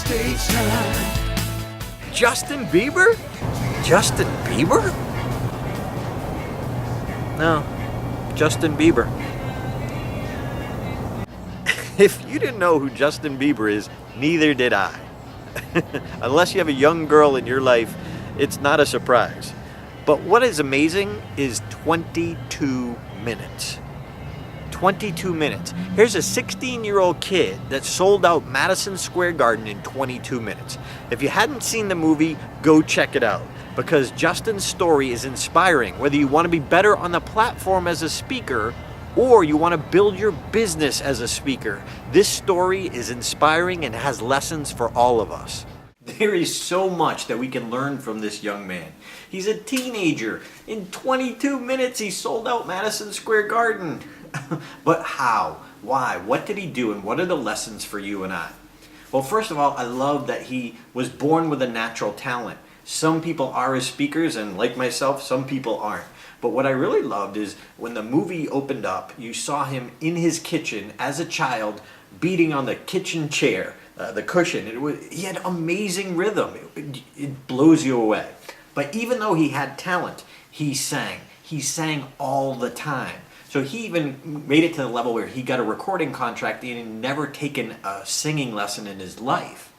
stage time. Justin Bieber? Justin Bieber? No, Justin Bieber. If you didn't know who Justin Bieber is, neither did I. Unless you have a young girl in your life, it's not a surprise. But what is amazing is 22 minutes. 22 minutes. Here's a 16-year-old kid that sold out Madison Square Garden in 22 minutes. If you hadn't seen the movie, go check it out, because Justin's story is inspiring, whether you want to be better on the platform as a speaker or you want to build your business as a speaker. This story is inspiring and has lessons for all of us. There is so much that we can learn from this young man. He's a teenager. In 22 minutes, he sold out Madison Square Garden. But how? Why? What did he do? And what are the lessons for you and I? Well, first of all, I love that he was born with a natural talent. Some people are as speakers, and like myself, some people aren't. But what I really loved is when the movie opened up, you saw him in his kitchen as a child beating on the kitchen chair, the cushion. He had amazing rhythm. It blows you away. But even though he had talent, he sang. He sang all the time. So he even made it to the level where he got a recording contract and he had never taken a singing lesson in his life.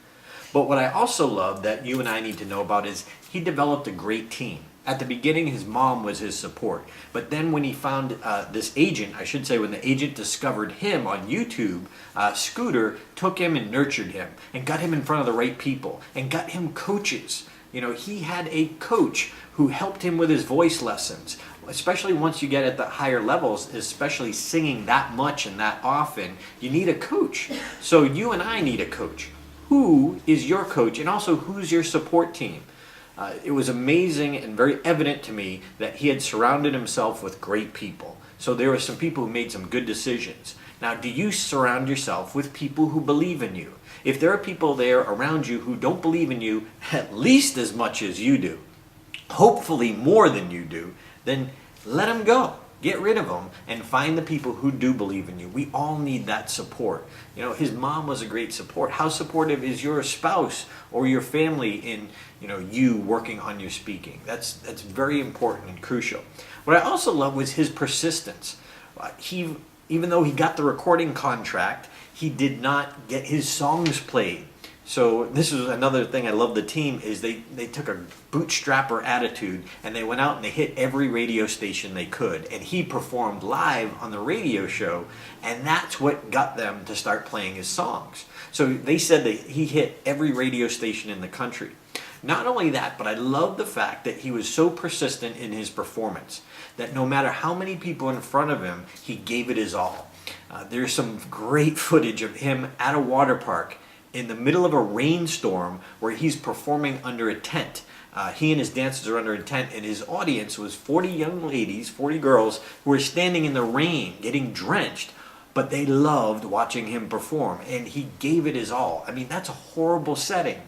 But what I also love that you and I need to know about is he developed a great team. At the beginning, his mom was his support. But then when he found this agent, I should say when the agent discovered him on YouTube, Scooter took him and nurtured him and got him in front of the right people and got him coaches. You know, he had a coach who helped him with his voice lessons, especially once you get at the higher levels, especially singing that much and that often, you need a coach. So you and I need a coach. Who is your coach, and also who's your support team? It was amazing and very evident to me that he had surrounded himself with great people. So there were some people who made some good decisions. Now, do you surround yourself with people who believe in you? If there are people there around you who don't believe in you at least as much as you do, hopefully more than you do, then let them go. Get rid of them and find the people who do believe in you. We all need that support. You know, his mom was a great support. How supportive is your spouse or your family in, you working on your speaking? That's very important and crucial. What I also love was his persistence. Even though he got the recording contract, he did not get his songs played. So this is another thing I love the team is they took a bootstrapper attitude and they went out and they hit every radio station they could. And he performed live on the radio show, and that's what got them to start playing his songs. So they said that he hit every radio station in the country. Not only that, but I love the fact that he was so persistent in his performance that no matter how many people in front of him, he gave it his all. There's some great footage of him at a water park in the middle of a rainstorm where he's performing under a tent. He and his dancers are under a tent, and his audience was 40 young ladies, 40 girls, who were standing in the rain, getting drenched, but they loved watching him perform, and he gave it his all. I mean, that's a horrible setting,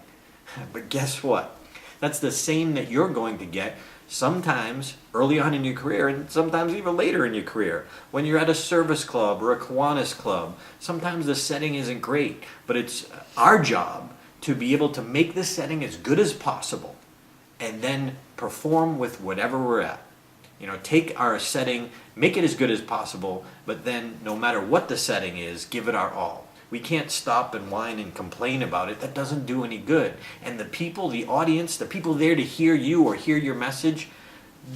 but guess what? That's the same that you're going to get sometimes early on in your career, and sometimes even later in your career. When you're at a service club or a Kiwanis club, sometimes the setting isn't great, but it's our job to be able to make the setting as good as possible and then perform with whatever we're at. Take our setting, make it as good as possible, but then no matter what the setting is, give it our all. We can't stop and whine and complain about it. That doesn't do any good. And the people, the audience, the people there to hear you or hear your message,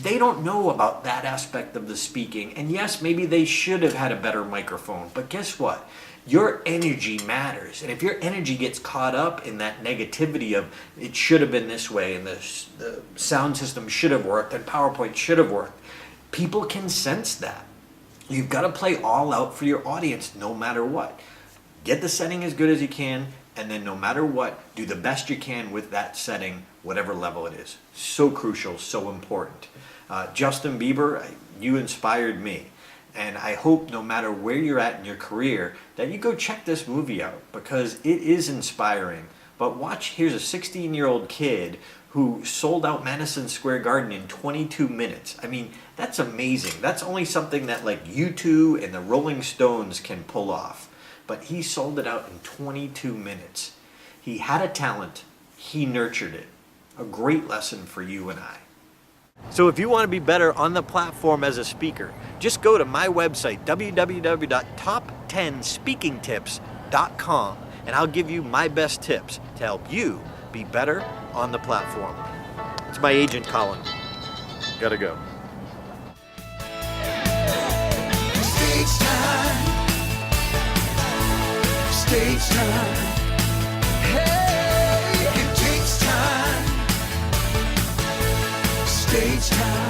they don't know about that aspect of the speaking. And yes, maybe they should have had a better microphone. But guess what? Your energy matters. And if your energy gets caught up in that negativity of it should have been this way and the sound system should have worked and PowerPoint should have worked, people can sense that. You've got to play all out for your audience no matter what. Get the setting as good as you can, and then no matter what, do the best you can with that setting, whatever level it is. So crucial, so important. Justin Bieber, you inspired me. And I hope no matter where you're at in your career that you go check this movie out, because it is inspiring. But watch, here's a 16-year-old kid who sold out Madison Square Garden in 22 minutes. I mean, that's amazing. That's only something that like U2 and the Rolling Stones can pull off. But he sold it out in 22 minutes. He had a talent. He nurtured it. A great lesson for you and I. So if you want to be better on the platform as a speaker, just go to my website, www.top10speakingtips.com, and I'll give you my best tips to help you be better on the platform. It's my agent, Colin. Gotta go. Stage time. Stage time. Hey, it takes time. Stage time.